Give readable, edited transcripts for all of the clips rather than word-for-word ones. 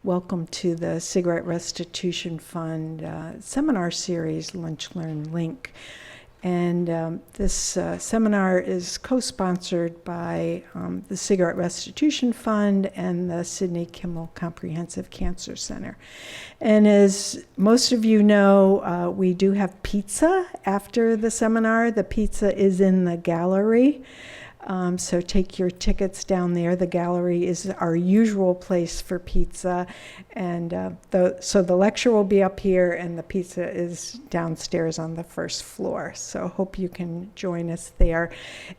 welcome to the Cigarette Restitution Fund seminar series, Lunch, Learn, Link. And this seminar is co-sponsored by the Cigarette Restitution Fund and the Sidney Kimmel Comprehensive Cancer Center. And as most of you know, we do have pizza after the seminar. The pizza is in the gallery. So take your tickets down there. The gallery is our usual place for pizza. And so the lecture will be up here and the pizza is downstairs on the first floor. So hope you can join us there.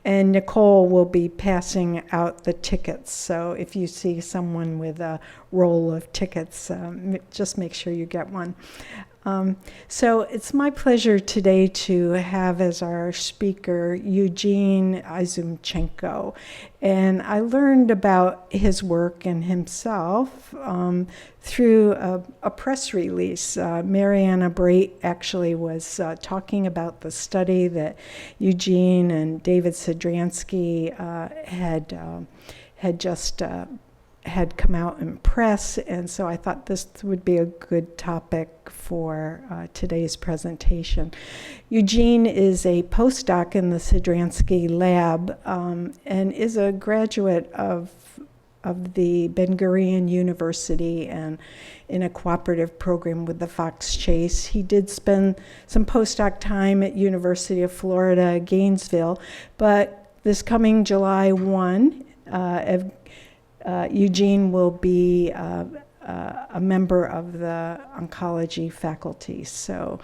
And Nicole will be passing out the tickets. So if you see someone with a roll of tickets, just make sure you get one. So it's my pleasure today to have as our speaker Eugene Izumchenko. And I learned about his work and himself through a press release. Mariana Brait actually was talking about the study that Eugene and David Sidransky had come out in press, and so I thought this would be a good topic for today's presentation. Eugene is a postdoc in the Sidransky lab and is a graduate of the Ben-Gurion University and in a cooperative program with the Fox Chase. He did spend some postdoc time at University of Florida, Gainesville, but this coming July 1, Eugene will be a member of the oncology faculty, so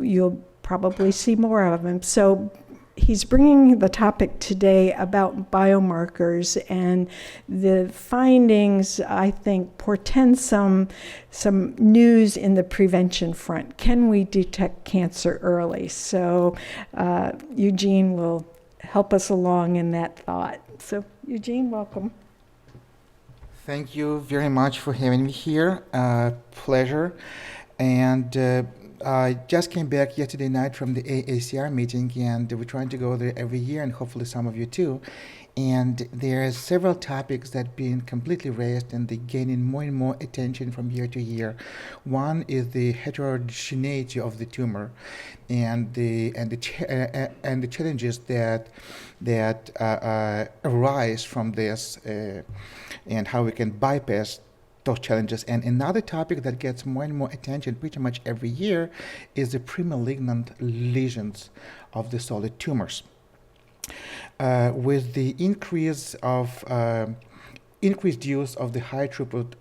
you'll probably see more of him. So he's bringing the topic today about biomarkers, and the findings, I think, portend some news in the prevention front. Can we detect cancer early? So Eugene will help us along in that thought. So Eugene, welcome. Thank you very much for having me here. Pleasure. And I just came back yesterday night from the AACR meeting, and we're trying to go there every year, and hopefully some of you too. And there are several topics that have been completely raised, and they're gaining more and more attention from year to year. One is the heterogeneity of the tumor, and the challenges that arise from this, and how we can bypass those challenges. And another topic that gets more and more attention pretty much every year is the pre-malignant lesions of the solid tumors. With the increased use of the high throughput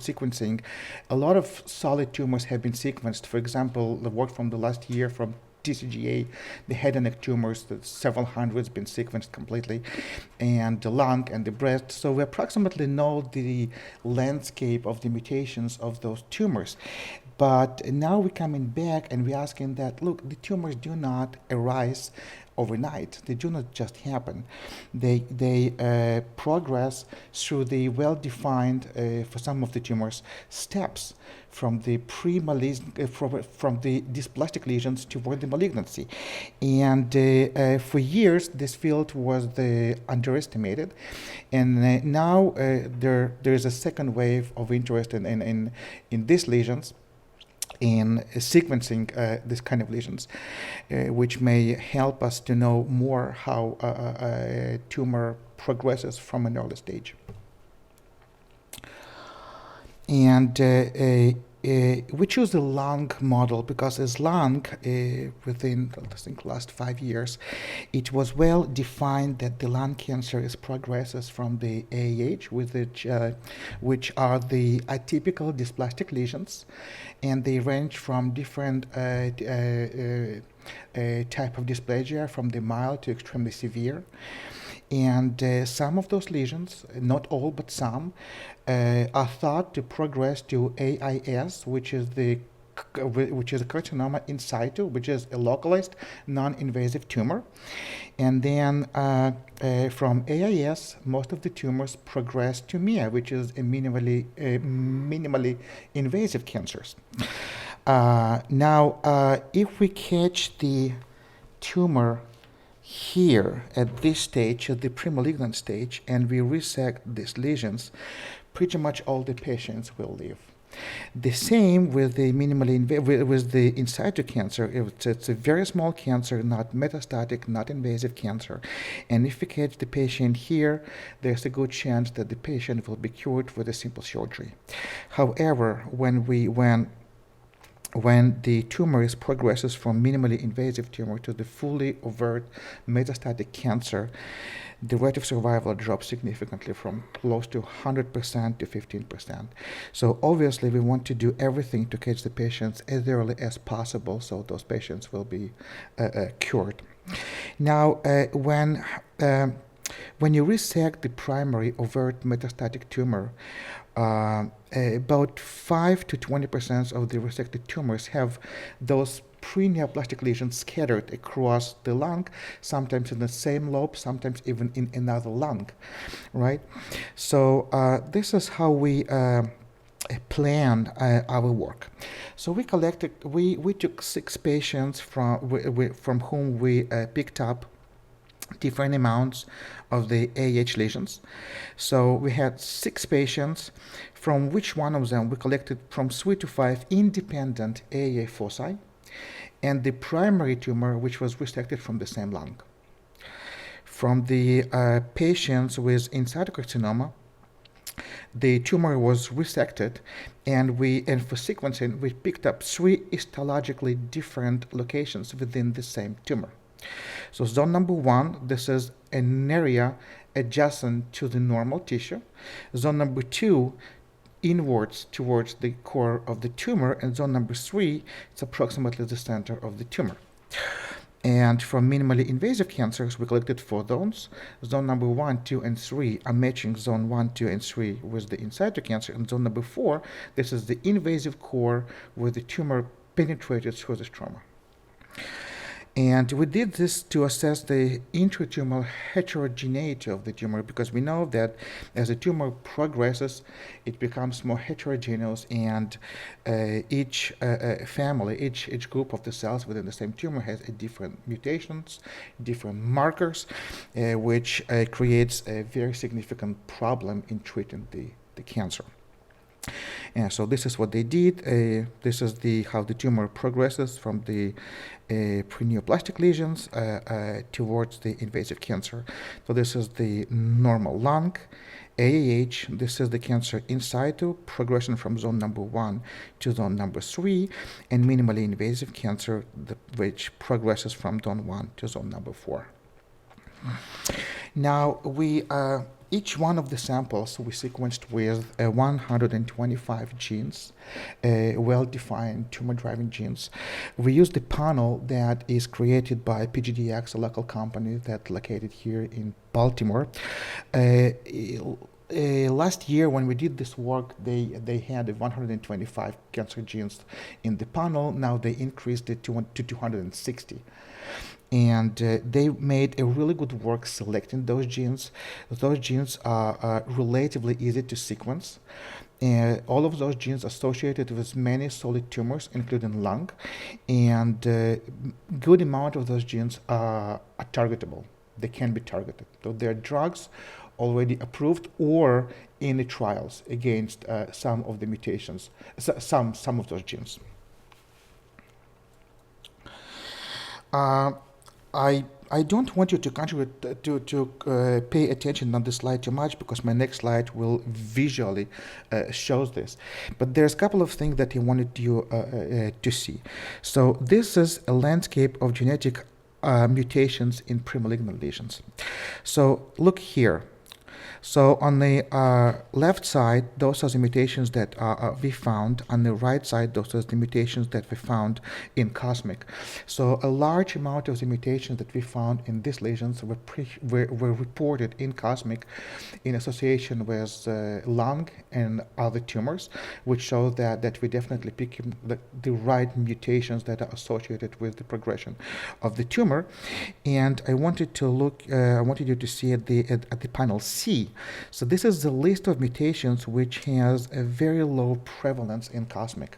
sequencing, a lot of solid tumors have been sequenced. For example, the work from the last year from TCGA, the head and neck tumors, several hundreds been sequenced completely, and the lung and the breast. So we approximately know the landscape of the mutations of those tumors. But now we're coming back and we're asking that, look, the tumors do not arise overnight. They do not just happen. They progress through the well-defined, for some of the tumors, steps from the from the dysplastic lesions toward the malignancy. And for years, this field was underestimated. And now there is a second wave of interest in these lesions, in sequencing this kind of lesions, which may help us to know more how a tumor progresses from an early stage. And we choose the lung model because as lung, within, I think, last 5 years, it was well defined that the lung cancer progresses from the AIH, which are the atypical dysplastic lesions, and they range from different type of dysplasia, from the mild to extremely severe. And some of those lesions, not all but some, are thought to progress to AIS, which is a carcinoma in situ, which is a localized, non-invasive tumor. And then from AIS, most of the tumors progress to MIA, which is a minimally invasive cancers. Now, if we catch the tumor here at this stage, at the premalignant stage, and we resect these lesions, pretty much all the patients will live. The same with the with the in situ cancer. It's a very small cancer, not metastatic, not invasive cancer. And if we catch the patient here, there's a good chance that the patient will be cured with a simple surgery. However, when the tumor progresses from minimally invasive tumor to the fully overt metastatic cancer, the rate of survival drops significantly from close to 100% to 15%. So obviously we want to do everything to catch the patients as early as possible so those patients will be cured. Now, when you resect the primary overt metastatic tumor, about 5 to 20% of the resected tumors have those pre-neoplastic lesions scattered across the lung, sometimes in the same lobe, sometimes even in another lung, right? So this is how we planned our work. So we took 6 patients from whom we picked up different amounts of the AH lesions. So we had 6 patients, from which one of them we collected from 3 to 5 independent AAA foci, and the primary tumor, which was resected from the same lung. From the patients with in situ carcinoma, the tumor was resected, and for sequencing, we picked up 3 histologically different locations within the same tumor. So zone number 1, this is an area adjacent to the normal tissue. Zone number 2, inwards towards the core of the tumor, and zone number 3, it's approximately the center of the tumor. And from minimally invasive cancers, we collected 4 zones. Zone number 1, 2, and 3 are matching zone 1, 2, and 3 with the in situ cancer. And zone number 4, this is the invasive core where the tumor penetrated through the stroma. And we did this to assess the intratumoral heterogeneity of the tumor, because we know that as the tumor progresses, it becomes more heterogeneous, and each family, each group of the cells within the same tumor has different mutations, different markers, which creates a very significant problem in treating the cancer. And so this is what they did. This is how the tumor progresses from the pre-neoplastic lesions towards the invasive cancer. So this is the normal lung, AAH. This is the cancer in situ, progression from zone number 1 to zone number 3, and minimally invasive cancer, which progresses from zone 1 to zone number 4. Now, each one of the samples we sequenced with 125 genes, well-defined tumor-driving genes. We used the panel that is created by PGDX, a local company that's located here in Baltimore. Last year, when we did this work, they had 125 cancer genes in the panel. Now they increased it to 260. And they made a really good work selecting those genes. Those genes are relatively easy to sequence. And all of those genes associated with many solid tumors, including lung, and good amount of those genes are targetable. They can be targeted. So there are drugs already approved or in the trials against some of the mutations, some of those genes. I don't want you to contribute to pay attention on this slide too much, because my next slide will visually shows this. But there's a couple of things that I wanted you to see. So this is a landscape of genetic mutations in premalignant lesions. So look here. So on the left side, those are the mutations that we found. On the right side, those are the mutations that we found in cosmic. So a large amount of the mutations that we found in these lesions were reported in cosmic in association with lung and other tumors, which show that we definitely pick the right mutations that are associated with the progression of the tumor. And I wanted you to see at the panel C. So this is the list of mutations which has a very low prevalence in cosmic,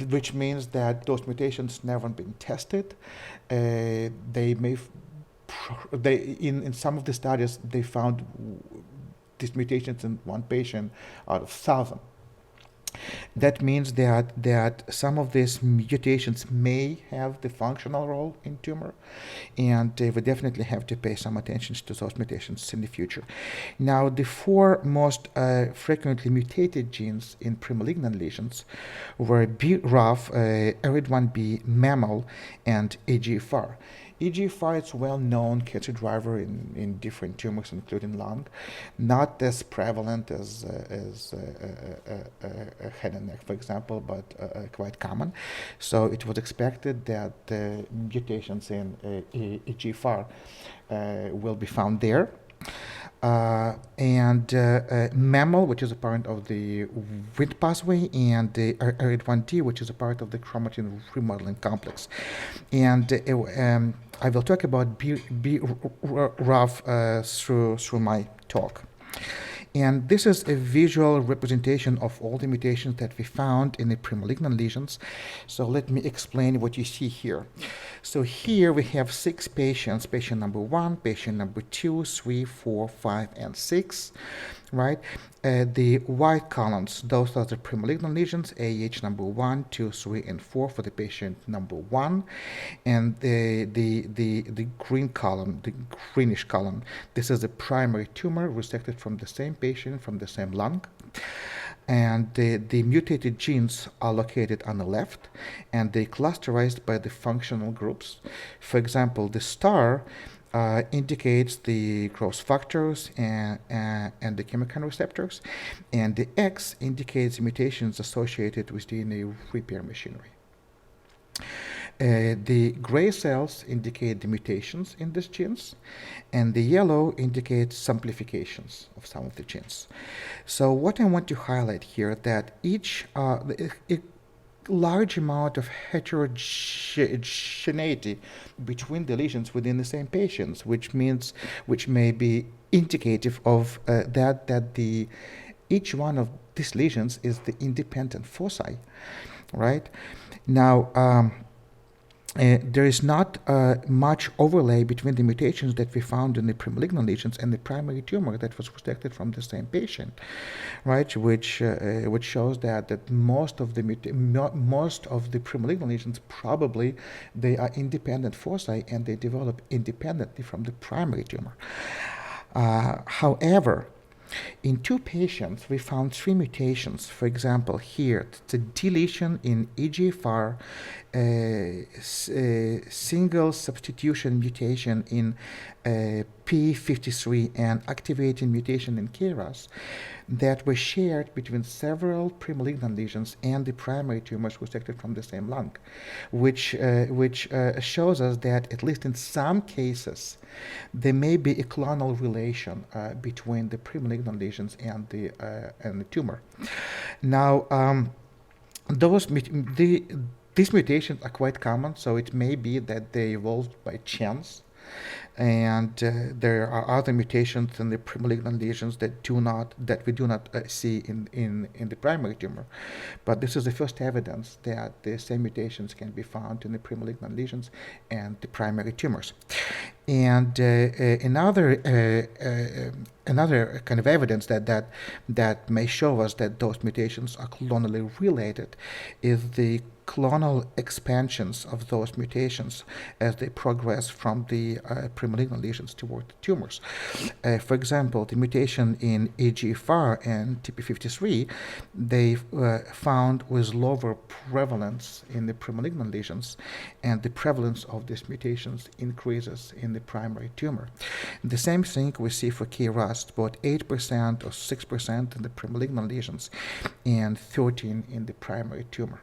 which means that those mutations never been tested. In some of the studies they found these mutations in one patient out of 1,000. That means that some of these mutations may have the functional role in tumor, and we definitely have to pay some attention to those mutations in the future. Now, the four most frequently mutated genes in premalignant lesions were BRAF, ARID1B, MAML, and EGFR. EGFR is a well-known cancer driver in different tumors, including lung, not as prevalent as head and neck, for example, but quite common. So it was expected that mutations in EGFR will be found there. And MAML, which is a part of the Wnt pathway, and the ARID1D, which is a part of the chromatin remodeling complex. And I will talk about BRAF through my talk. And this is a visual representation of all the mutations that we found in the premalignant lesions. So let me explain what you see here. So here we have 6 patients, patient number 1, patient number 2, 3, 4, 5, and 6, right? The white columns, those are the premalignant lesions, AH number 1, 2, 3, and 4 for the patient number 1. And the green column, the greenish column, this is the primary tumor resected from the same patient, from the same lung. And the mutated genes are located on the left, and they clusterized by the functional groups. For example, the star indicates the growth factors and the chemokine receptors, and the X indicates mutations associated with DNA repair machinery. The gray cells indicate the mutations in these genes, and the yellow indicates simplifications of some of the genes. So what I want to highlight here that each large amount of heterogeneity between the lesions within the same patients, which may be indicative of that each one of these lesions is the independent foci, right? Now. There is not much overlay between the mutations that we found in the premalignant lesions and the primary tumor that was resected from the same patient, right? Which shows that most of the premalignant lesions probably they are independent foci and they develop independently from the primary tumor. However, in 2 patients, we found 3 mutations. For example, here, the deletion in EGFR, single substitution mutation in P53, and activating mutation in KRAS that were shared between several premalignant lesions and the primary tumors resected from the same lung, which shows us that at least in some cases, there may be a clonal relation between the premalignant lesions and the tumor. Now, these mutations are quite common, so it may be that they evolved by chance. And there are other mutations in the premalignant lesions that we do not see in the primary tumor. But this is the first evidence that the same mutations can be found in the premalignant lesions and the primary tumors. And another kind of evidence that may show us that those mutations are clonally related is the clonal expansions of those mutations as they progress from the premalignant lesions toward the tumors. For example, the mutation in EGFR and TP53, they found with lower prevalence in the premalignant lesions, and the prevalence of these mutations increases in the primary tumor. The same thing we see for KRAS, about 8% or 6% in the premalignant lesions and 13% in the primary tumor.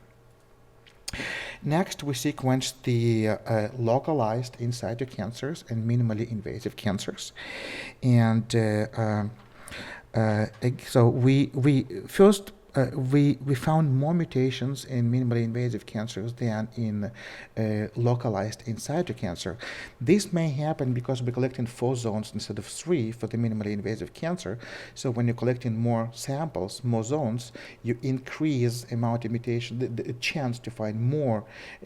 Next, we sequenced the localized in situ cancers and minimally invasive cancers. And so we first we found more mutations in minimally invasive cancers than in localized in situ cancer. This may happen because we're collecting 4 zones instead of 3 for the minimally invasive cancer. So when you're collecting more samples, more zones, you increase amount of mutation, the chance to find more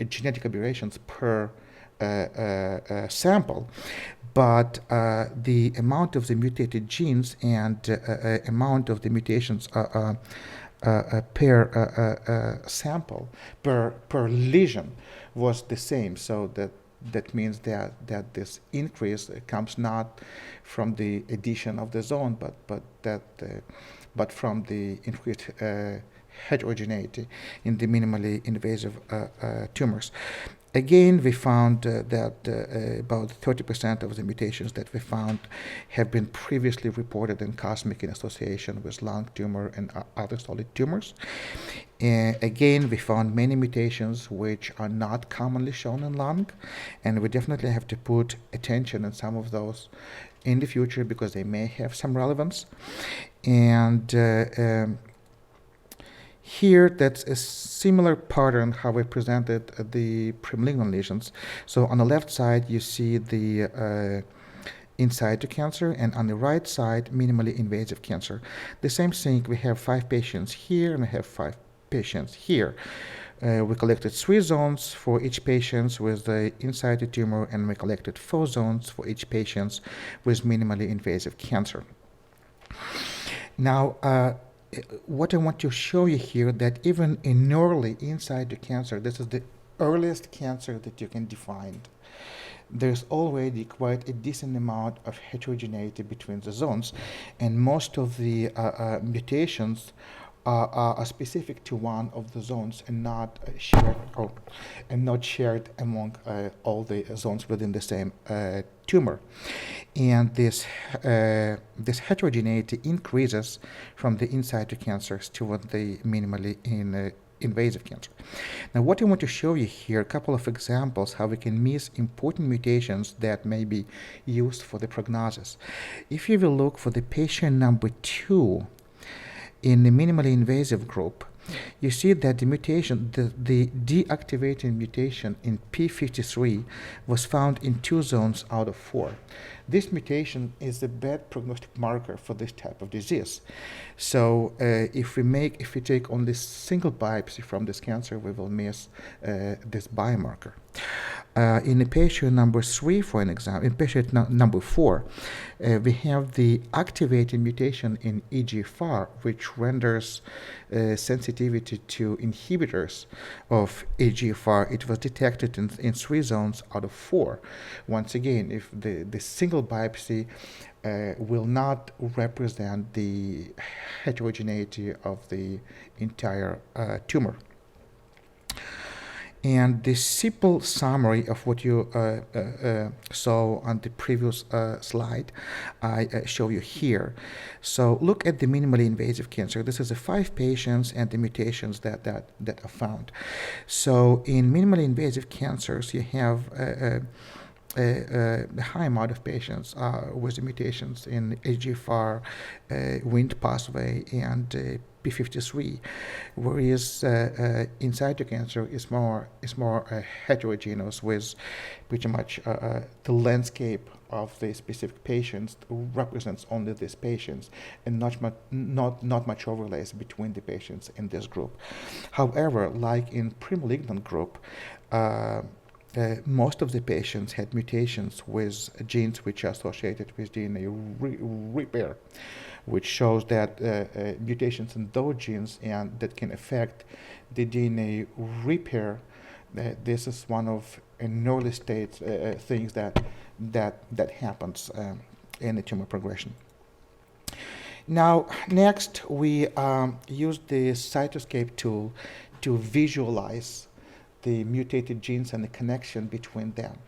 genetic aberrations per sample, but the amount of the mutated genes and amount of the mutations per sample, per lesion, was the same. So that means that this increase comes not from the addition of the zone, but from the increased heterogeneity in the minimally invasive tumors. Again, we found that about 30% of the mutations that we found have been previously reported in cosmic in association with lung tumor and other solid tumors. Again, we found many mutations which are not commonly shown in lung, and we definitely have to put attention on some of those in the future because they may have some relevance. And here, that's a similar pattern how we presented the premalignant lesions. So on the left side, you see the in situ cancer, and on the right side, minimally invasive cancer. The same thing, we have 5 patients here, and we have 5 patients here. We collected 3 zones for each patient with the in situ tumor, and we collected 4 zones for each patient with minimally invasive cancer. Now, what I want to show you here, that even in early inside the cancer, this is the earliest cancer that you can define. There's already quite a decent amount of heterogeneity between the zones, and most of the mutations are specific to one of the zones and not shared among all the zones within the same tumor. And this heterogeneity increases from the in situ cancers toward the minimally invasive cancer. Now, what I want to show you here, a couple of examples how we can miss important mutations that may be used for the prognosis. If you will look for the patient number 2 in the minimally invasive group, you see that the mutation, the deactivating mutation in P53 was found in 2 zones out of 4. This mutation is a bad prognostic marker for this type of disease. So if we take only single biopsy from this cancer, we will miss this biomarker. In the patient number 3, for an example, in patient number 4, we have the activating mutation in EGFR, which renders sensitivity to inhibitors of EGFR. It was detected in 3 zones out of 4. Once again, if the single biopsy will not represent the heterogeneity of the entire tumor. And the simple summary of what you saw on the previous slide, I show you here. So look at the minimally invasive cancer. This is the 5 patients and the mutations that are found. So in minimally invasive cancers, you have a high amount of patients with the mutations in EGFR, Wnt pathway, and P53, whereas in situ cancer is more heterogeneous, with pretty much the landscape of the specific patients represents only these patients, and not much overlays between the patients in this group. However, like in premalignant group, most of the patients had mutations with genes which are associated with DNA repair, which shows that mutations in those genes and that can affect the DNA repair. This is one of an early stage things that happens in the tumor progression. Now, next we use the Cytoscape tool to visualize the mutated genes and the connection between them.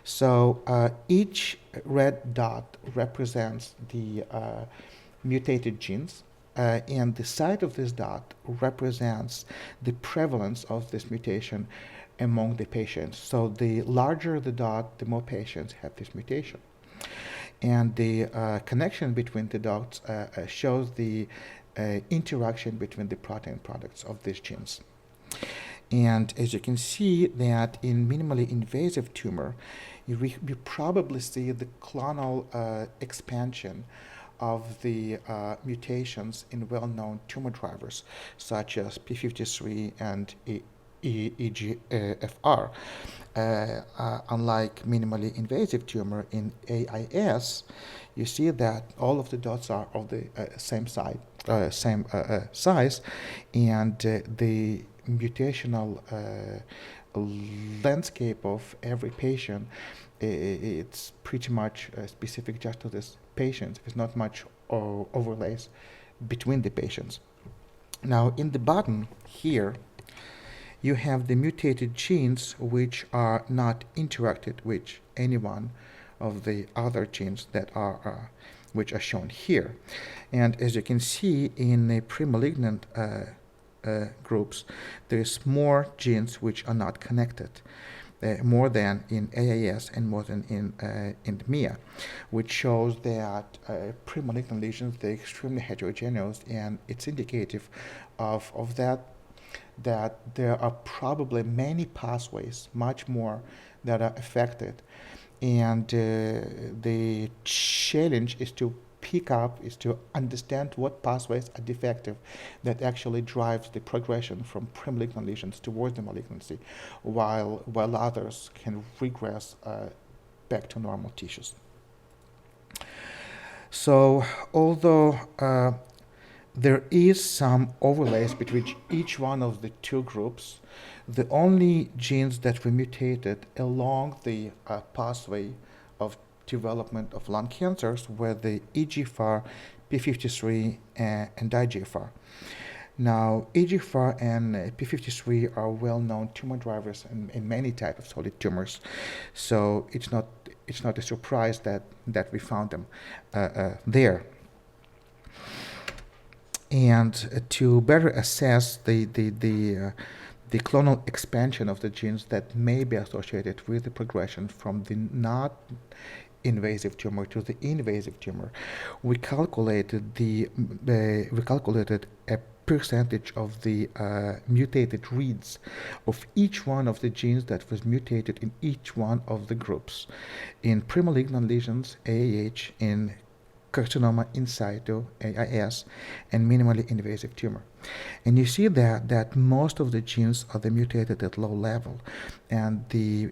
So each red dot represents the mutated genes, and the side of this dot represents the prevalence of this mutation among the patients. So the larger the dot, the more patients have this mutation. And the connection between the dots shows the interaction between the protein products of these genes. And as you can see that in minimally invasive tumor, we probably see the clonal expansion of the mutations in well-known tumor drivers, such as P53 and EGFR. Unlike minimally invasive tumor in AIS, you see that all of the dots are of the same size, and the mutational landscape of every patient, it's pretty much specific just to this patient. There's not much overlays between the patients. Now, in the bottom here, you have the mutated genes which are not interacted with any one of the other genes that are which are shown here. And as you can see, in the pre-malignant groups, there's more genes which are not connected, more than in AIS and more than in MIA, which shows that pre-malignant lesions, they're extremely heterogeneous, and it's indicative of that there are probably many pathways, much more, that are affected. And the challenge is to understand what pathways are defective that actually drives the progression from pre-malignant lesions towards the malignancy, while others can regress back to normal tissues. So although there is some overlays between each one of the two groups, the only genes that were mutated along the pathway of development of lung cancers were the EGFR, P53, and IGFR. Now, EGFR and P53 are well-known tumor drivers in many types of solid tumors, so it's not a surprise that we found them there. And to better assess the clonal expansion of the genes that may be associated with the progression from the not invasive tumor to the invasive tumor, we calculated a percentage of the mutated reads of each one of the genes that was mutated in each one of the groups, in premalignant lesions, AIH, in carcinoma in situ, AIS, and minimally invasive tumor. And you see that most of the genes are mutated at low level, and the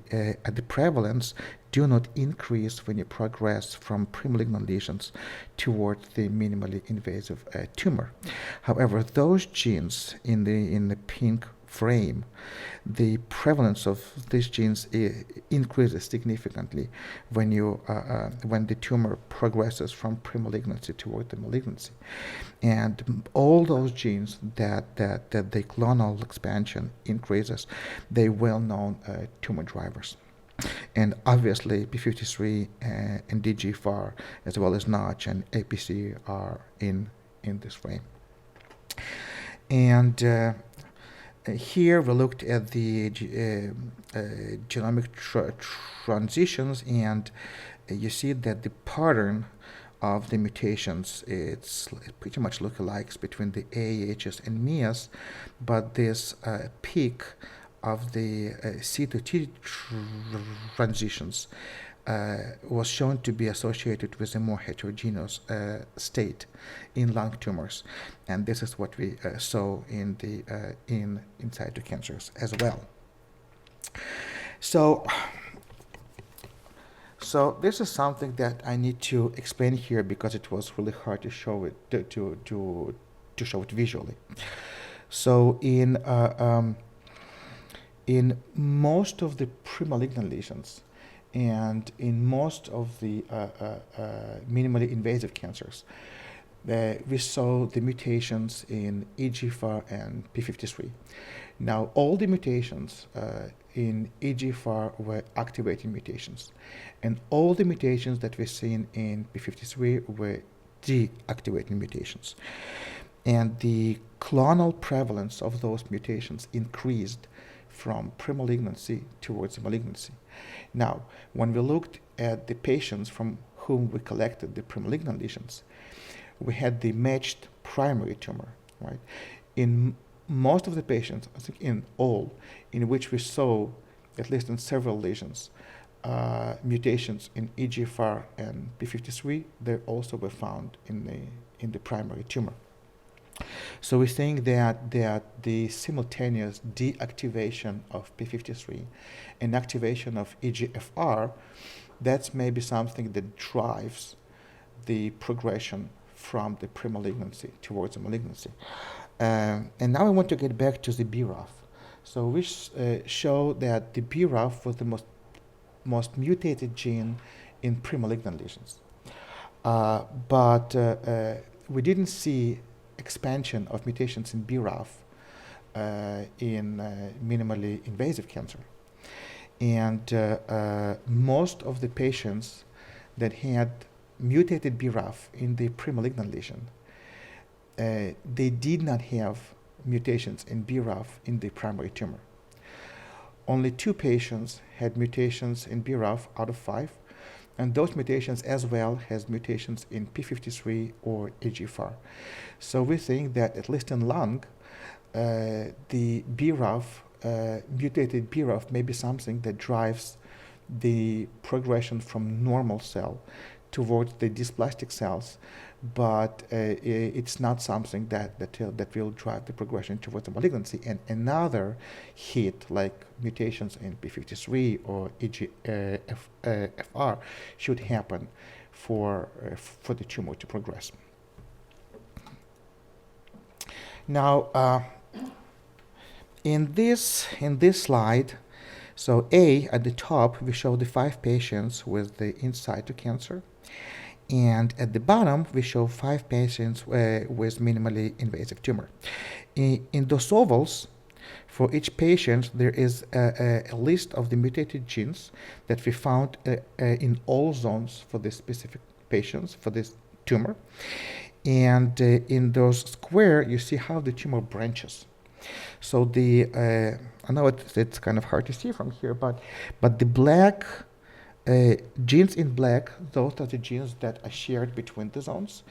prevalence do not increase when you progress from premalignant lesions towards the minimally invasive tumor. However, those genes in the pink frame, the prevalence of these genes increases significantly when the tumor progresses from premalignancy toward the malignancy. And all those genes that the clonal expansion increases, they're well-known tumor drivers. And obviously, P53 and DGFR, as well as Notch and APC, are in this frame. And here we looked at the genomic transitions, and you see that the pattern of the mutations, it pretty much lookalikes between the AIHs and MIAs, but this peak of the C to T transitions was shown to be associated with a more heterogeneous state in lung tumors, and this is what we saw in the in situ cancers as well. So this is something that I need to explain here because it was really hard to show it to show it visually. So in most of the premalignant lesions and in most of the minimally invasive cancers, we saw the mutations in EGFR and P53. Now, all the mutations in EGFR were activating mutations, and all the mutations that we're seeing in P53 were deactivating mutations. And the clonal prevalence of those mutations increased from premalignancy towards malignancy. Now, when we looked at the patients from whom we collected the premalignant lesions, we had the matched primary tumor, right? In most of the patients, I think in all, in which we saw, at least in several lesions, mutations in EGFR and P53, they also were found in the primary tumor. So we think that the simultaneous deactivation of p53 and activation of EGFR, that's maybe something that drives the progression from the pre-malignancy towards the malignancy. And now I want to get back to the BRAF. So we show that the BRAF was the most mutated gene in pre-malignant lesions. But we didn't see expansion of mutations in BRAF in minimally invasive cancer. And most of the patients that had mutated BRAF in the pre-malignant lesion, they did not have mutations in BRAF in the primary tumor. Only 2 patients had mutations in BRAF out of 5, and those mutations as well has mutations in p53 or EGFR. So we think that at least in lung, the BRAF, mutated BRAF may be something that drives the progression from normal cell towards the dysplastic cells, but it's not something that will drive the progression towards the malignancy. And another hit, like mutations in p53 or EGFR, should happen for the tumor to progress. Now, in this slide, so A, at the top, we show the 5 patients with the in situ cancer. And at the bottom, we show 5 patients with minimally invasive tumor. In those ovals, for each patient, there is a list of the mutated genes that we found in all zones for this specific patients, for this tumor. And in those square, you see how the tumor branches. So I know it's kind of hard to see from here, but the black genes in black, those are the genes that are shared between the zones,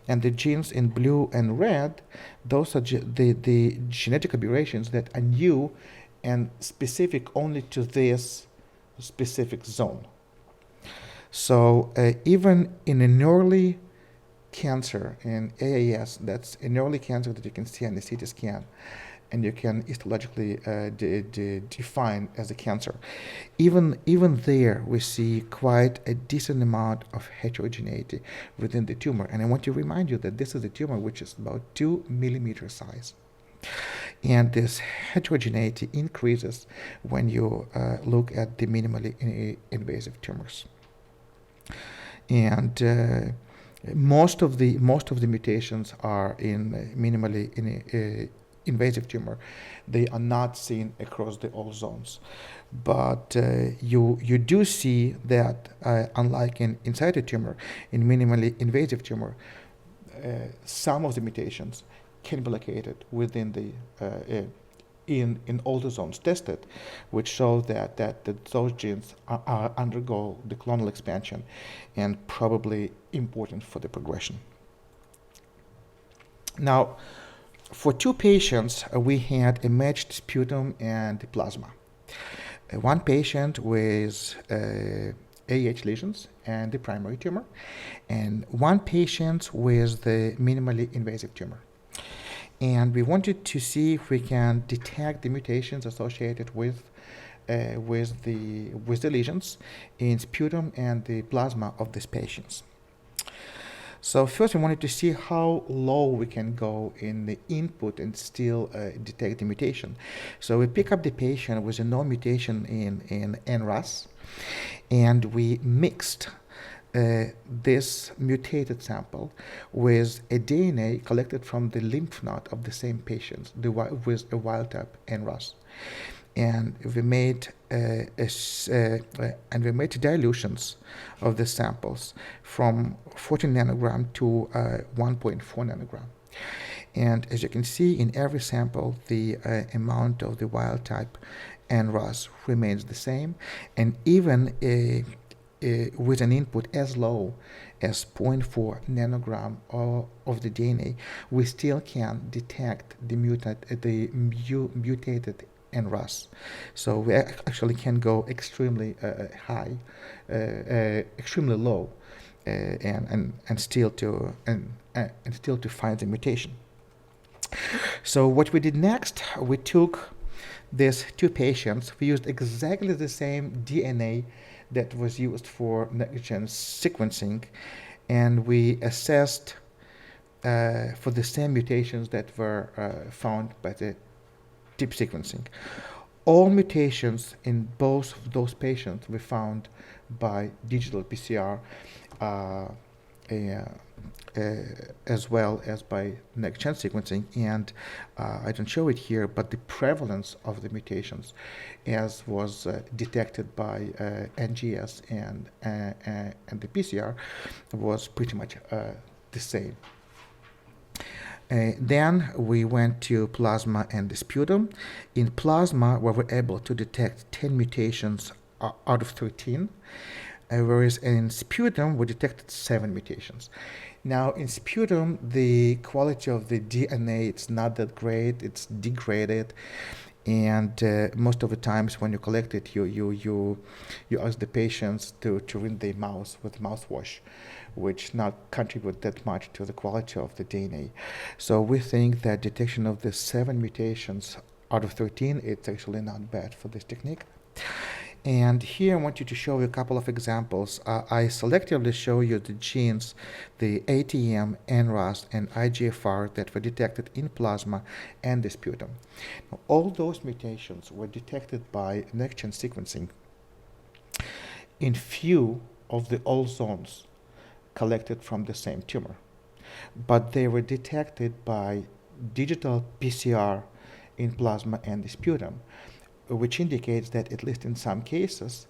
and the genes in blue and red, those are the genetic aberrations that are new and specific only to this specific zone. So even in an early cancer, in AAS, that's an early cancer that you can see on the CT scan, and you can histologically define as a cancer. Even there, we see quite a decent amount of heterogeneity within the tumor. And I want to remind you that this is a tumor which is about 2 millimeter size. And this heterogeneity increases when you look at the minimally invasive tumors. And most of the mutations are in minimally invasive tumor. They are not seen across all zones, but you do see that unlike in situ tumor, in minimally invasive tumor, some of the mutations can be located within the in all the zones tested, which shows that those genes undergo the clonal expansion and probably important for the progression. Now, for 2 patients, we had a matched sputum and plasma. One patient with AH lesions and the primary tumor, and one patient with the minimally invasive tumor. And we wanted to see if we can detect the mutations associated with the lesions in sputum and the plasma of these patients. So first, we wanted to see how low we can go in the input and still detect the mutation. So we pick up the patient with a known mutation in NRAS, and we mixed this mutated sample with a DNA collected from the lymph node of the same patients with a wild-type NRAS. And we made dilutions of the samples from 14 nanogram to 1.4 nanogram. And as you can see, in every sample, the amount of the wild type NRAS remains the same, and even with an input as low as 0.4 nanogram of the DNA, we still can detect the mutated NRAS. So we actually can go extremely high, extremely low, and still to find the mutation. So what we did next, we took these two patients. We used exactly the same DNA that was used for next-gen sequencing, and we assessed for the same mutations that were found by the deep sequencing. All mutations in both of those patients were found by digital PCR, uh, as well as by next-gen sequencing. And I don't show it here, but the prevalence of the mutations, as was detected by NGS and the PCR, was pretty much the same. Then we went to plasma and the sputum. In plasma, we were able to detect 10 mutations out of 13, whereas in sputum, we detected 7 mutations. Now, in sputum, the quality of the DNA, it's not that great. It's degraded. And most of the times when you collect it, you ask the patients to rinse their mouth with mouthwash, which not contribute that much to the quality of the DNA. So we think that detection of the 7 mutations out of 13, it's actually not bad for this technique. And here I want you to show you a couple of examples. I selectively show you the genes, the ATM, NRAS, and EGFR that were detected in plasma and the sputum. Now, all those mutations were detected by next-gen sequencing in few of the all zones collected from the same tumor. But they were detected by digital PCR in plasma and the sputum, which indicates that at least in some cases,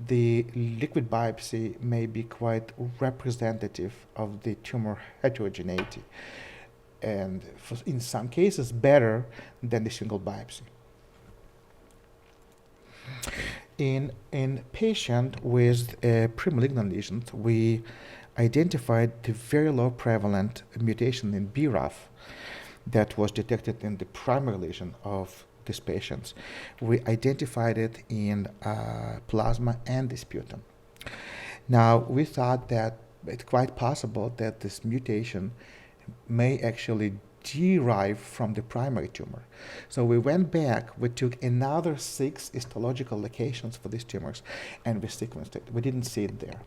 the liquid biopsy may be quite representative of the tumor heterogeneity, and in some cases better than the single biopsy. In patient with premalignant lesions, we identified the very low prevalent mutation in BRAF that was detected in the primary lesion of these patients. We identified it in plasma and the sputum. Now, we thought that it's quite possible that this mutation may actually derive from the primary tumor. So we went back, we took another 6 histological locations for these tumors, and we sequenced it. We didn't see it there.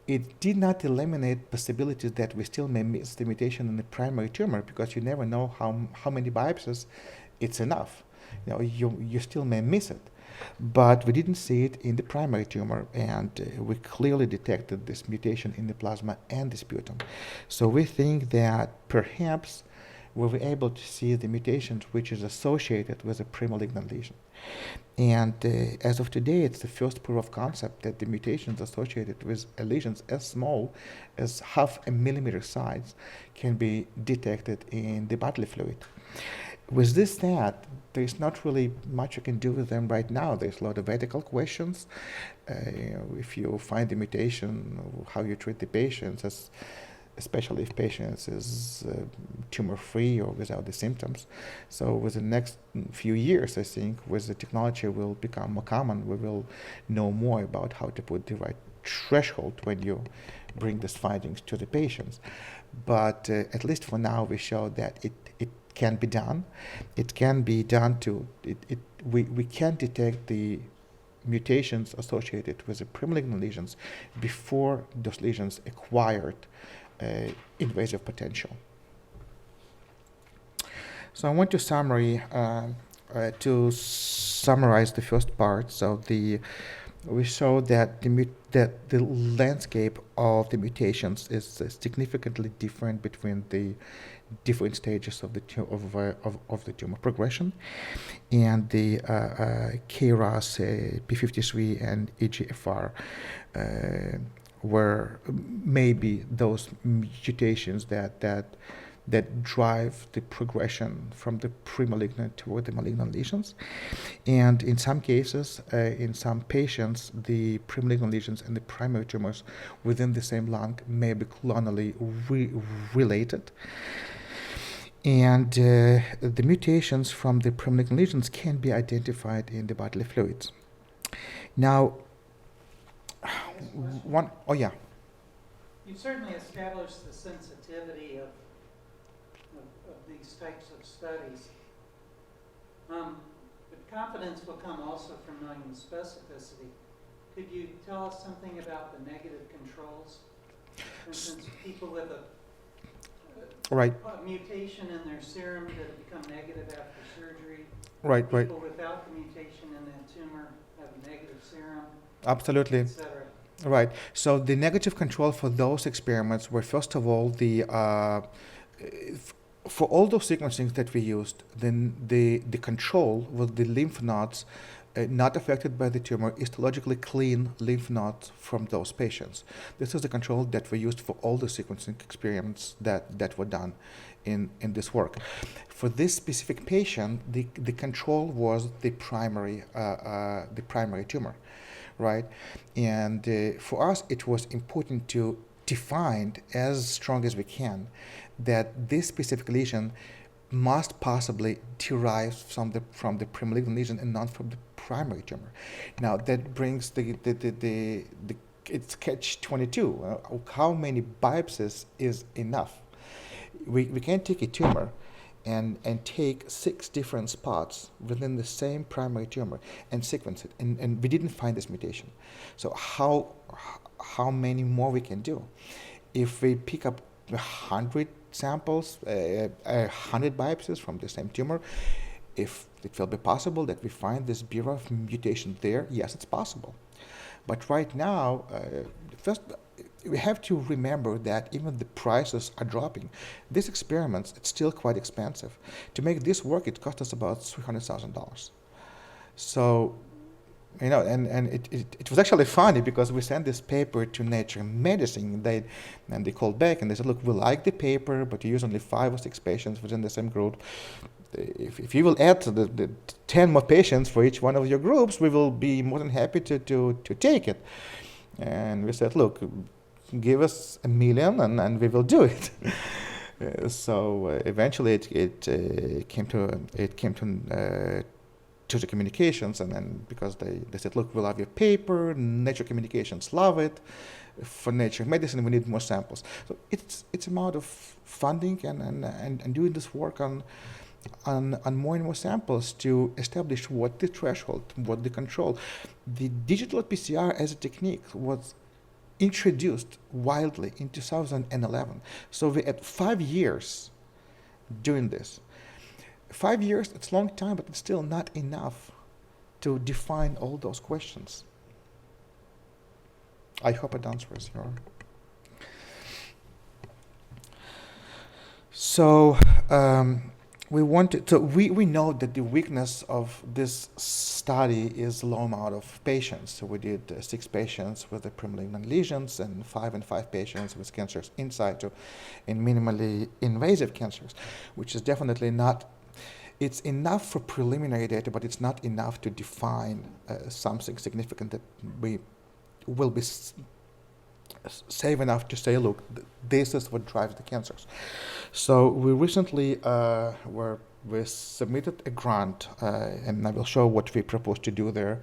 It did not eliminate possibilities that we still may miss the mutation in the primary tumor, because you never know how many biopsies it's enough. You still may miss it. But we didn't see it in the primary tumor, and we clearly detected this mutation in the plasma and the sputum. So we think that perhaps we were able to see the mutations which is associated with a premalignant lesion. And as of today, it's the first proof of concept that the mutations associated with lesions as small as 0.5 millimeter size can be detected in the bodily fluid. With this stat, there's not really much you can do with them right now. There's a lot of ethical questions. If you find the mutation, how you treat the patients, especially if patients is tumor-free or without the symptoms. So with the next few years, I think, with the technology will become more common, we will know more about how to put the right threshold when you bring these findings to the patients. But at least for now, we show that it can be done. It can be done we can detect the mutations associated with the premalignant lesions before those lesions acquired invasive potential. So I want to summarize the first part. So we show that the landscape of the mutations is significantly different between the different stages of the tumor progression, and the KRAS, P53, and EGFR were maybe those mutations that drive the progression from the premalignant toward the malignant lesions. And in some cases, in some patients, the premalignant lesions and the primary tumors within the same lung may be clonally related. And the mutations from the premalignant lesions can be identified in the bodily fluids. Now, You've certainly established the sensitivity of these types of studies. But confidence will come also from knowing the specificity. Could you tell us something about the negative controls? For instance, people with Right. a mutation in their serum that have become negative after surgery. Right. People without the mutation in their tumor have negative serum, Absolutely. etc. Right. So the negative control for those experiments were, first of all, for all those sequencings that we used, then the control was the lymph nodes not affected by the tumor, histologically clean lymph nodes from those patients. This is the control that we used for all the sequencing experiments that were done in this work. For this specific patient, the control was the primary tumor, right? And for us, it was important to define as strong as we can that this specific lesion must possibly derive from the premalignant lesion and not from the primary tumor. Now that brings it's catch-22. How many biopsies is enough? We can't take a tumor and take 6 different spots within the same primary tumor and sequence it, and we didn't find this mutation. So how many more we can do? If we pick up 100 samples, 100 biopsies from the same tumor, if it will be possible that we find this BRAF mutation there, yes, it's possible. But right now, first, we have to remember that even the prices are dropping. These experiments, it's still quite expensive. To make this work, it cost us about $300,000. So, and it was actually funny because we sent this paper to Nature Medicine, and they called back and they said, look, we like the paper, but you use only 5 or 6 patients within the same group. If you will add the 10 more patients for each one of your groups, we will be more than happy to take it. And we said, look, give us $1 million and we will do it. So eventually it came to the communications, and then because they said, look, we love your paper, Nature Communications love it. For Nature Medicine, we need more samples. So it's a matter of funding and doing this work on more and more samples to establish what the threshold, what the control. The digital PCR as a technique was introduced widely in 2011. So we had 5 years doing this. 5 years, it's a long time, but it's still not enough to define all those questions. I hope it answers your. So we know that the weakness of this study is low amount of patients. So we did 6 patients with the premalignant lesions and 5 patients with cancers in situ and minimally invasive cancers, which is definitely not. It's enough for preliminary data, but it's not enough to define something significant that we will be safe enough to say, look, this is what drives the cancers. So we recently we submitted a grant, and I will show what we propose to do there.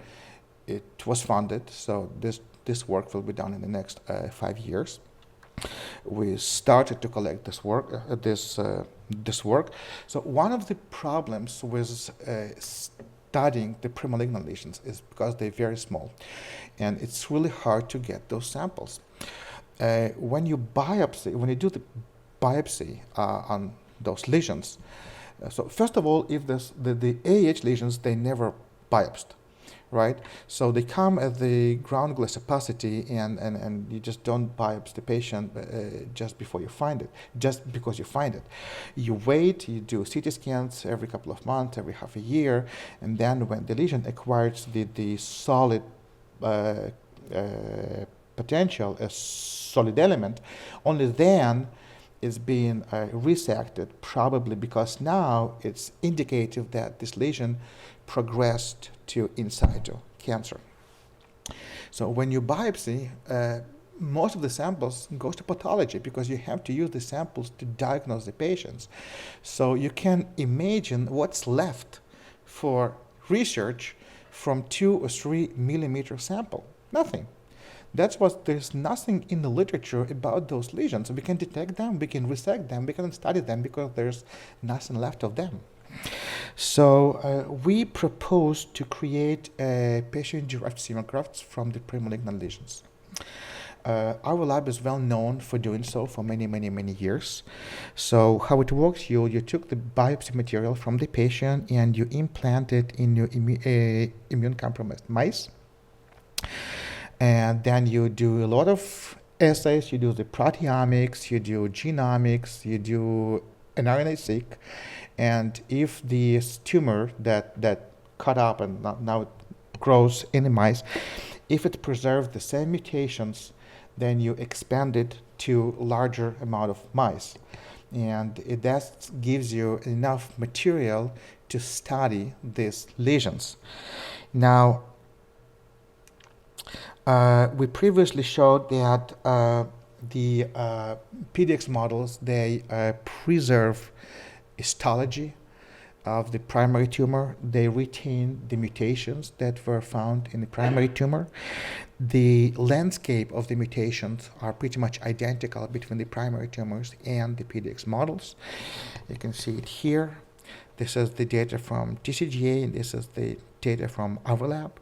It was funded, so this work will be done in the next 5 years. We started to collect this work. So one of the problems with studying the premalignant lesions is because they're very small, and it's really hard to get those samples. When you do the biopsy on those lesions, so first of all, if the AH lesions, they never biopsed. Right? So they come at the ground glass opacity, and you just don't biopsy the patient just before you find it, just because you find it. You wait, you do CT scans every couple of months, every half a year, and then when the lesion acquires the solid potential, a solid element, only then is being resected, probably because now it's indicative that this lesion progressed to in situ cancer. So when you biopsy, most of the samples goes to pathology because you have to use the samples to diagnose the patients. So you can imagine what's left for research from 2 or 3 millimeter sample. Nothing. That's what there's nothing in the literature about those lesions. We can detect them, we can resect them, we can study them because there's nothing left of them. So we propose to create patient-derived xenografts from the premalignant lesions. Our lab is well known for doing so for many, many, many years. So how it works, you took the biopsy material from the patient and you implant it in your immune-compromised mice. And then you do a lot of assays. You do the proteomics, you do genomics, you do an RNA-seq. And if this tumor that cut up and now it grows in the mice, if it preserves the same mutations, then you expand it to larger amount of mice. And that gives you enough material to study these lesions. Now, we previously showed that the PDX models, they preserve histology of the primary tumor. They retain the mutations that were found in the primary tumor. The landscape of the mutations are pretty much identical between the primary tumors and the PDX models. You can see it here. This is the data from TCGA, and this is the data from our lab.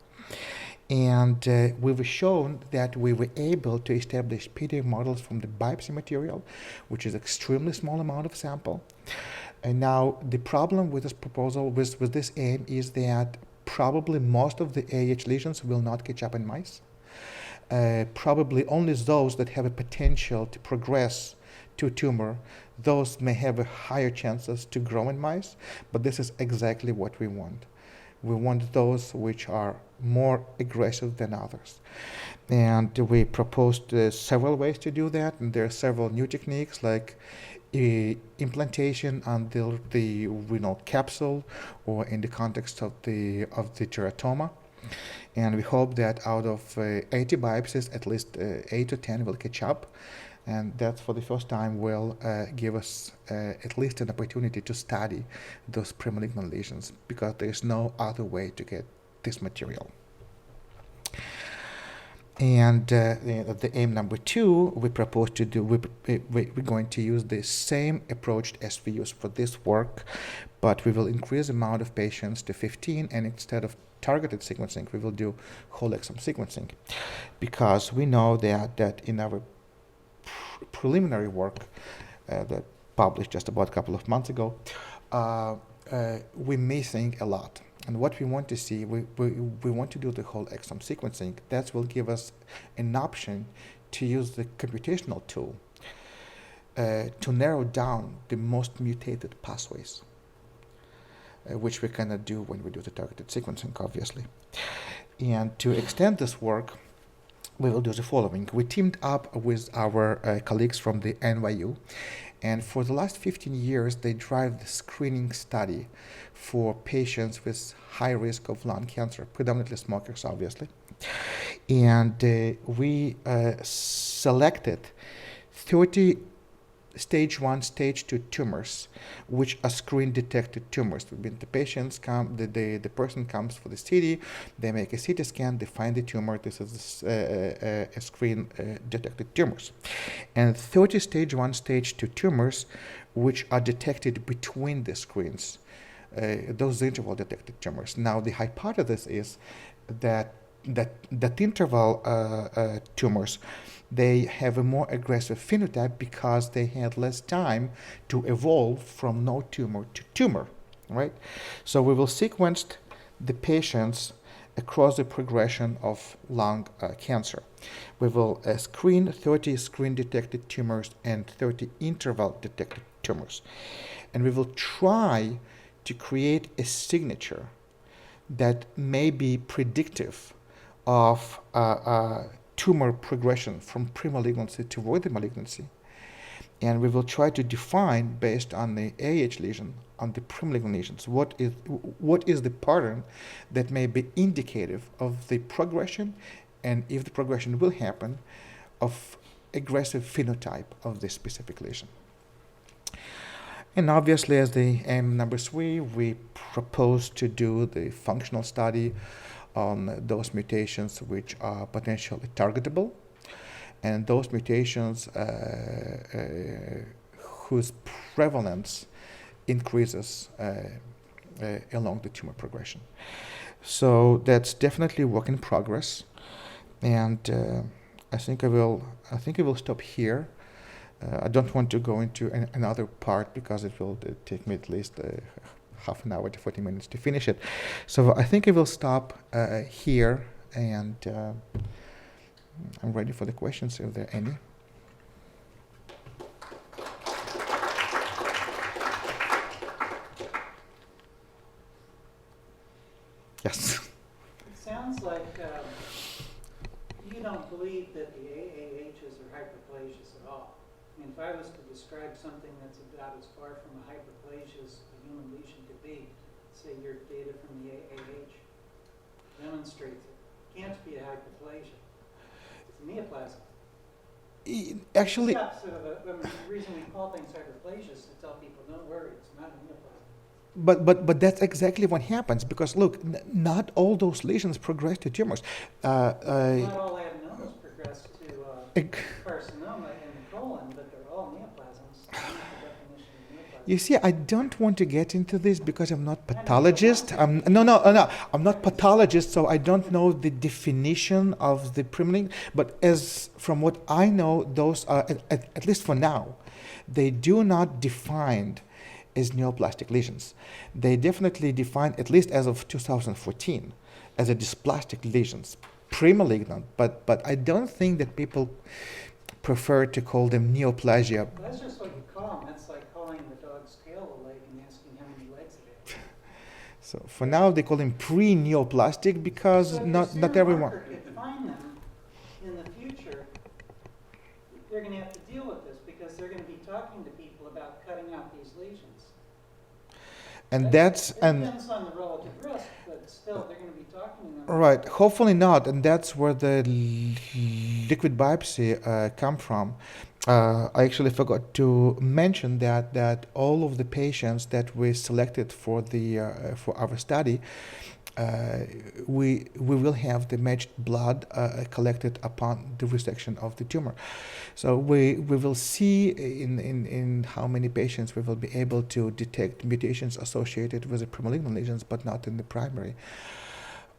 And we've shown that we were able to establish PDX models from the biopsy material, which is extremely small amount of sample. And now the problem with this proposal, with this aim, is that probably most of the AH lesions will not catch up in mice. Probably only those that have a potential to progress to tumor, those may have a higher chances to grow in mice, but this is exactly what we want. We want those which are more aggressive than others. And we proposed several ways to do that, and there are several new techniques like implantation on the renal capsule or in the context of the teratoma. And we hope that out of 80 biopsies, at least 8 to 10 will catch up. And that for the first time will give us at least an opportunity to study those premalignant lesions, because there is no other way to get this material. And the aim number 2, we propose to do, we're going to use the same approach as we use for this work, but we will increase the amount of patients to 15, and instead of targeted sequencing, we will do whole exome sequencing, because we know that in our preliminary work that published just about a couple of months ago, we're missing a lot. And what we want to see, we want to do the whole exome sequencing. That will give us an option to use the computational tool to narrow down the most mutated pathways, which we cannot do when we do the targeted sequencing, obviously. And to extend this work, we will do the following. We teamed up with our colleagues from the NYU, and for the last 15 years, they drive the screening study for patients with high risk of lung cancer, predominantly smokers, obviously. And we selected 30 stage 1, stage 2 tumors, which are screen-detected tumors. The patients come, the person comes for the CT, they make a CT scan, they find the tumor. This is a screen-detected tumors. And 30 stage 1, stage 2 tumors, which are detected between the screens. Those interval-detected tumors. Now, the hypothesis is that interval tumors, they have a more aggressive phenotype because they had less time to evolve from no tumor to tumor, right? So we will sequence the patients across the progression of lung cancer. We will screen 30 screen-detected tumors and 30 interval-detected tumors. And we will try to create a signature that may be predictive of tumor progression from pre-malignancy to void malignancy. And we will try to define, based on the AH lesion, on the pre-malignant lesions, what is the pattern that may be indicative of the progression, and if the progression will happen, of aggressive phenotype of this specific lesion. And obviously, as the aim number 3, we propose to do the functional study on those mutations which are potentially targetable and those mutations whose prevalence increases along the tumor progression. So that's definitely work in progress, and I think I will stop here. I don't want to go into another part because it will take me at least half an hour to 40 minutes to finish it. So I think I will stop here, and I'm ready for the questions if there are any. Yes. It sounds like you don't believe that the AAHs are hyperplasias at all. I mean, if I was to describe something that's about as far from a hyperplasia as a human lesion could be, say your data from the AAH demonstrates it. Can't be a hyperplasia. It's a neoplasm. Actually, Yeah, so the reason we call things hyperplasias is to tell people, don't worry, it's not a neoplasm. but that's exactly what happens, because look, not all those lesions progress to tumors. Not all adenomas progress to carcinoma in the colon, but they're all neoplasms. That's the definition of neoplasm. You see, I don't want to get into this because I'm not pathologist. I'm not pathologist, so I don't know the definition of the primitive. But as from what I know, those are, at least for now, they do not defined as neoplastic lesions. They definitely defined, at least as of 2014, as a dysplastic lesions, premalignant. But I don't think that people prefer to call them neoplasia. That's just what you call them. That's like calling the dog's tail a leg and asking how many legs it has. So for now, they call them pre-neoplastic because So not if the everyone. marker could find them in the future, they're going to have to deal with this because they're going to be talking to people about cutting out these lesions. And It depends on the relative risk, but still, they're going to be talking to them. right. Hopefully not, and that's where the liquid biopsy come from. I actually forgot to mention that all of the patients that we selected for for our study, we will have the matched blood collected upon the resection of the tumor. So we will see in how many patients we will be able to detect mutations associated with the premalignant lesions, but not in the primary.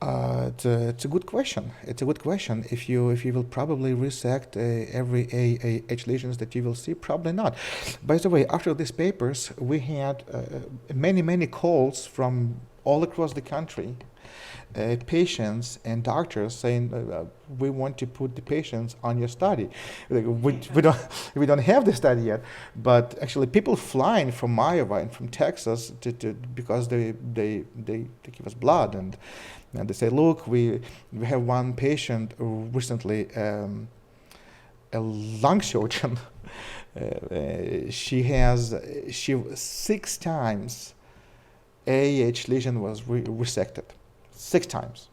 It's a good question. It's a good question. If you will probably resect every AAH lesions that you will see, probably not. By the way, after these papers, we had many calls from all across the country, patients and doctors saying, we want to put the patients on your study. Like, we don't have the study yet, but actually people flying from Iowa and from Texas because they give us blood, and they say, look, we have one patient who recently a lung surgeon. She 6 times AAH lesion was resected, 6 times.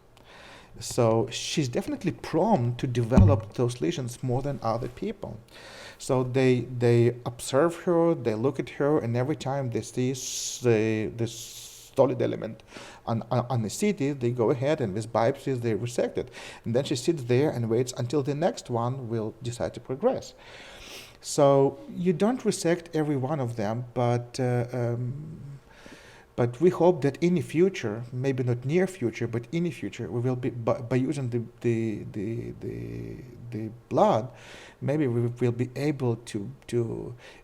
So she's definitely prone to develop those lesions more than other people. So they observe her, they look at her, and every time they see this solid element on the CT, they go ahead and with biopsies they resect it. And then she sits there and waits until the next one will decide to progress. So you don't resect every one of them, but we hope that in the future, maybe not near future, but in the future, we will be by using the blood, maybe we will be able to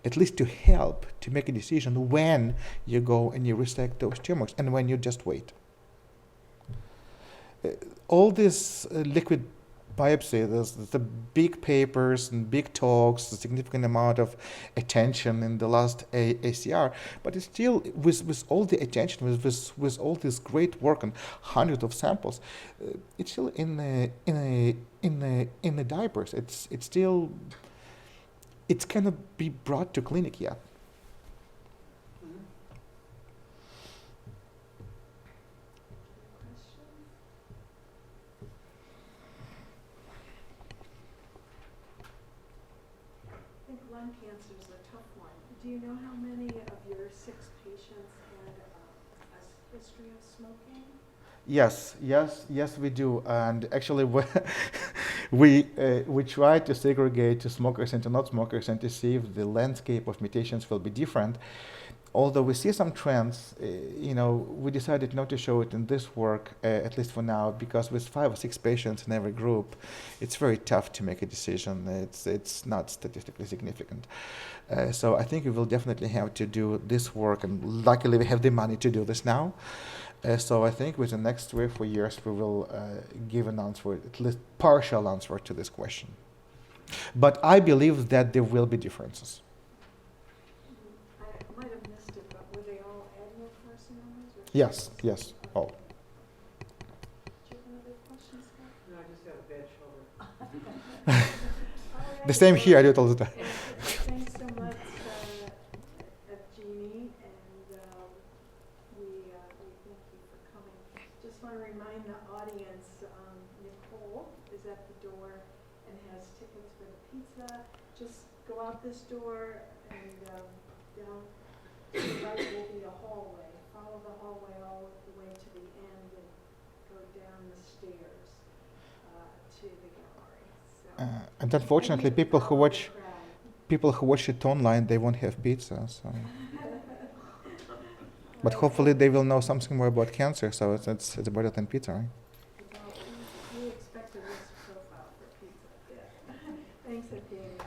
at least to help to make a decision when you go and you resect those tumors and when you just wait. All this liquid biopsy, there's the big papers and big talks, a significant amount of attention in the last ACR, but it's still with all the attention, with all this great work on hundreds of samples, it's still in the diapers. It's still, it cannot be brought to clinic yet. Lung cancer is a tough one. Do you know how many of your 6 patients had a history of smoking? Yes, we do. And actually, we try to segregate to smokers and to not smokers and to see if the landscape of mutations will be different. Although we see some trends, we decided not to show it in this work, at least for now, because with 5 or 6 patients in every group, it's very tough to make a decision. It's not statistically significant. So I think we will definitely have to do this work, and luckily we have the money to do this now. So I think with the next 3 or 4 years, we will give an answer, at least partial answer to this question. But I believe that there will be differences. I might have missed it, but were they all adenocarcinomas? Yes, yes, all. Do you have another question, Scott? No, I just have a bad shoulder. The same here, I do it all the time. Thanks so much, Evgeny, and we thank you for coming. Just want to remind the audience, Nicole is at the door and has tickets for the pizza. Just go out this door and down to the right will be a hallway. Follow the hallway all the way to the end and go down the stairs to the gallery. So. And unfortunately, people who watch it online, they won't have pizza. So. But hopefully, they will know something more about cancer. So it's better than pizza, right? We expect a risk profile for pizza. Yeah. Thanks, Evgeny.